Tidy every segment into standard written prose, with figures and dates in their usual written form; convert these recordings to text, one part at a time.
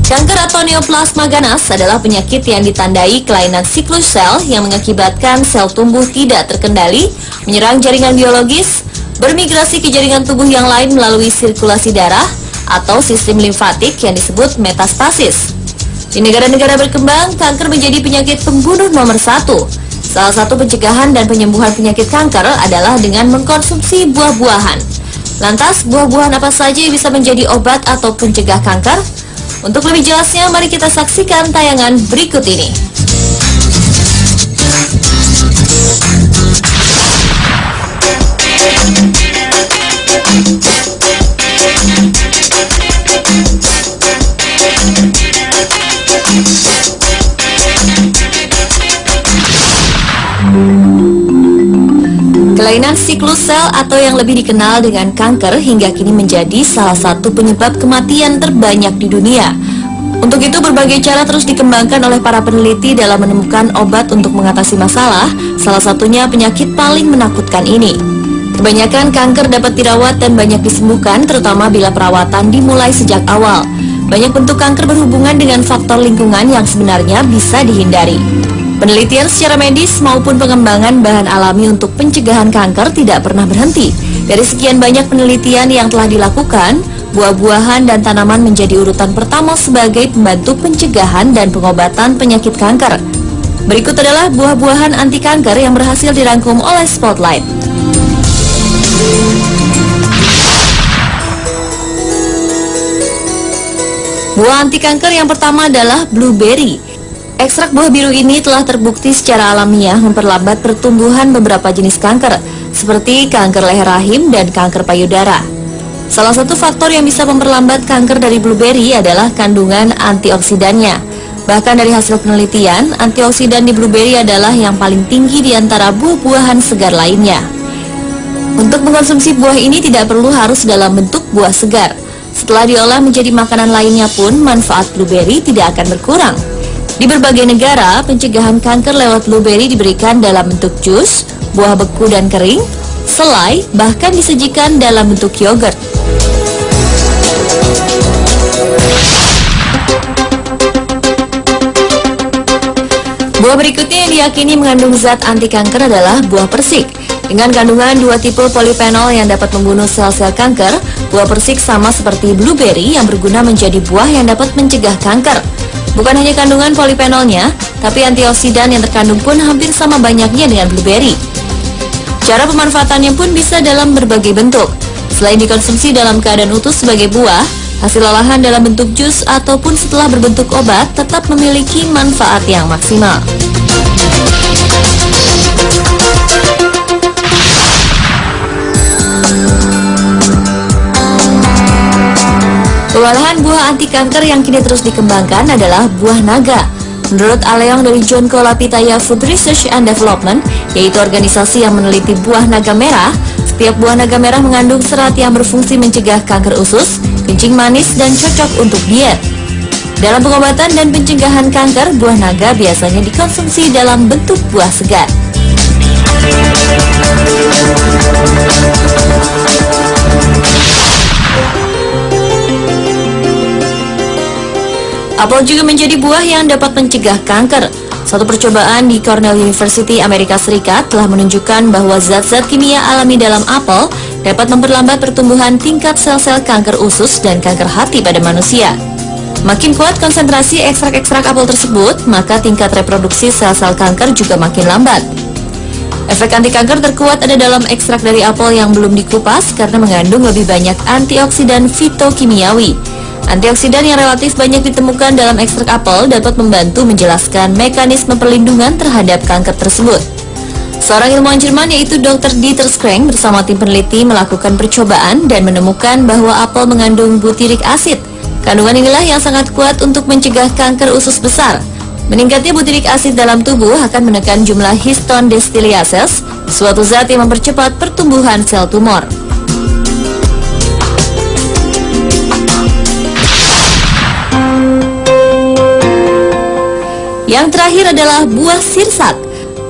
Kanker atau neoplasma ganas adalah penyakit yang ditandai kelainan siklus sel yang mengakibatkan sel tumbuh tidak terkendali, menyerang jaringan biologis, bermigrasi ke jaringan tubuh yang lain melalui sirkulasi darah, atau sistem limfatik yang disebut metastasis. Di negara-negara berkembang, kanker menjadi penyakit pembunuh nomor 1. Salah satu pencegahan dan penyembuhan penyakit kanker adalah dengan mengkonsumsi buah-buahan. Lantas, buah-buahan apa saja yang bisa menjadi obat atau pencegah kanker? Untuk lebih jelasnya, mari kita saksikan tayangan berikut ini. Kelainan siklus sel atau yang lebih dikenal dengan kanker hingga kini menjadi salah satu penyebab kematian terbanyak di dunia. Untuk itu berbagai cara terus dikembangkan oleh para peneliti dalam menemukan obat untuk mengatasi masalah, salah satunya penyakit paling menakutkan ini. Kebanyakan kanker dapat dirawat dan banyak disembuhkan, terutama bila perawatan dimulai sejak awal. Banyak bentuk kanker berhubungan dengan faktor lingkungan yang sebenarnya bisa dihindari. Penelitian secara medis maupun pengembangan bahan alami untuk pencegahan kanker tidak pernah berhenti. Dari sekian banyak penelitian yang telah dilakukan, buah-buahan dan tanaman menjadi urutan pertama sebagai pembantu pencegahan dan pengobatan penyakit kanker. Berikut adalah buah-buahan anti kanker yang berhasil dirangkum oleh Spotlight. Buah anti kanker yang pertama adalah blueberry. Ekstrak buah biru ini telah terbukti secara alamiah memperlambat pertumbuhan beberapa jenis kanker, seperti kanker leher rahim dan kanker payudara. Salah satu faktor yang bisa memperlambat kanker dari blueberry adalah kandungan antioksidannya. Bahkan dari hasil penelitian, antioksidan di blueberry adalah yang paling tinggi di antara buah-buahan segar lainnya. Untuk mengkonsumsi buah ini tidak perlu harus dalam bentuk buah segar. Setelah diolah menjadi makanan lainnya pun, manfaat blueberry tidak akan berkurang. Di berbagai negara, pencegahan kanker lewat blueberry diberikan dalam bentuk jus, buah beku dan kering, selai, bahkan disajikan dalam bentuk yogurt. Buah berikutnya yang diyakini mengandung zat anti kanker adalah buah persik. Dengan kandungan 2 tipe polifenol yang dapat membunuh sel-sel kanker, buah persik sama seperti blueberry yang berguna menjadi buah yang dapat mencegah kanker. Bukan hanya kandungan polifenolnya, tapi antioksidan yang terkandung pun hampir sama banyaknya dengan blueberry. Cara pemanfaatannya pun bisa dalam berbagai bentuk. Selain dikonsumsi dalam keadaan utuh sebagai buah, hasil olahan dalam bentuk jus ataupun setelah berbentuk obat tetap memiliki manfaat yang maksimal. Olahan buah anti kanker yang kini terus dikembangkan adalah buah naga. Menurut Aleong dari John Kolapitaya Food Research and Development, yaitu organisasi yang meneliti buah naga merah, setiap buah naga merah mengandung serat yang berfungsi mencegah kanker usus, kencing manis, dan cocok untuk diet. Dalam pengobatan dan pencegahan kanker, buah naga biasanya dikonsumsi dalam bentuk buah segar. Apel juga menjadi buah yang dapat mencegah kanker. Suatu percobaan di Cornell University, Amerika Serikat telah menunjukkan bahwa zat-zat kimia alami dalam apel dapat memperlambat pertumbuhan tingkat sel-sel kanker usus dan kanker hati pada manusia. Makin kuat konsentrasi ekstrak-ekstrak apel tersebut, maka tingkat reproduksi sel-sel kanker juga makin lambat. Efek anti kanker terkuat ada dalam ekstrak dari apel yang belum dikupas karena mengandung lebih banyak antioksidan fitokimiawi. Antioksidan yang relatif banyak ditemukan dalam ekstrak apel dapat membantu menjelaskan mekanisme perlindungan terhadap kanker tersebut. Seorang ilmuwan Jerman yaitu Dr. Dieter Skrank bersama tim peneliti melakukan percobaan dan menemukan bahwa apel mengandung butyric acid. Kandungan inilah yang sangat kuat untuk mencegah kanker usus besar. Meningkatnya butyric acid dalam tubuh akan menekan jumlah histon distiliases, suatu zat yang mempercepat pertumbuhan sel tumor. Yang terakhir adalah buah sirsak.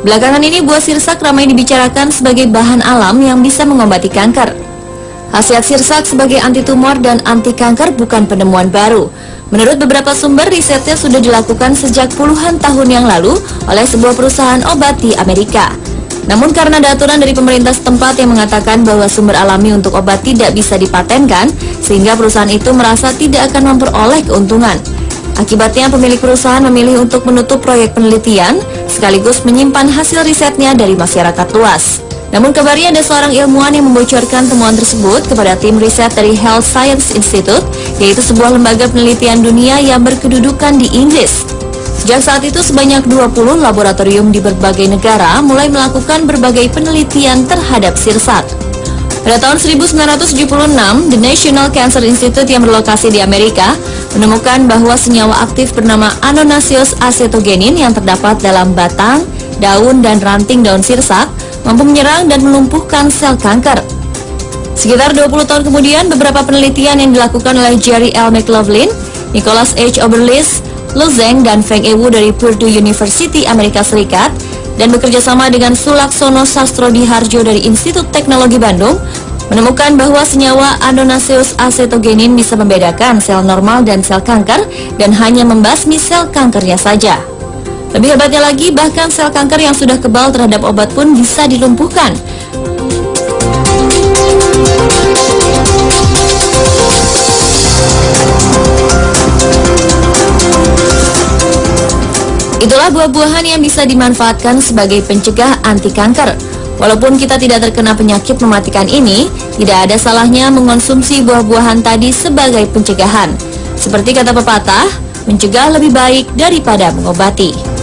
Belakangan ini buah sirsak ramai dibicarakan sebagai bahan alam yang bisa mengobati kanker. Khasiat sirsak sebagai anti tumor dan anti kanker bukan penemuan baru. Menurut beberapa sumber, risetnya sudah dilakukan sejak puluhan tahun yang lalu oleh sebuah perusahaan obat di Amerika. Namun karena ada aturan dari pemerintah setempat yang mengatakan bahwa sumber alami untuk obat tidak bisa dipatenkan, sehingga perusahaan itu merasa tidak akan memperoleh keuntungan. Akibatnya pemilik perusahaan memilih untuk menutup proyek penelitian, sekaligus menyimpan hasil risetnya dari masyarakat luas. Namun kabarnya ada seorang ilmuwan yang membocorkan temuan tersebut kepada tim riset dari Health Science Institute, yaitu sebuah lembaga penelitian dunia yang berkedudukan di Inggris. Sejak saat itu sebanyak 20 laboratorium di berbagai negara mulai melakukan berbagai penelitian terhadap sirsat. Pada tahun 1976, The National Cancer Institute yang berlokasi di Amerika menemukan bahwa senyawa aktif bernama Annonaceous acetogenin yang terdapat dalam batang, daun, dan ranting daun sirsat mampu menyerang dan melumpuhkan sel kanker. Sekitar 20 tahun kemudian, beberapa penelitian yang dilakukan oleh Jerry L. McLaughlin, Nicholas H. Oberlis, Lu Zheng, dan Feng Ewu dari Purdue University, Amerika Serikat, dan bekerjasama dengan Sulaksono Sastrodihardjo dari Institut Teknologi Bandung, menemukan bahwa senyawa Annonaceous acetogenin bisa membedakan sel normal dan sel kanker dan hanya membasmi sel kankernya saja. Lebih hebatnya lagi, bahkan sel kanker yang sudah kebal terhadap obat pun bisa dilumpuhkan. Itulah buah-buahan yang bisa dimanfaatkan sebagai pencegah anti kanker. Walaupun kita tidak terkena penyakit mematikan ini, tidak ada salahnya mengonsumsi buah-buahan tadi sebagai pencegahan. Seperti kata pepatah, mencegah lebih baik daripada mengobati.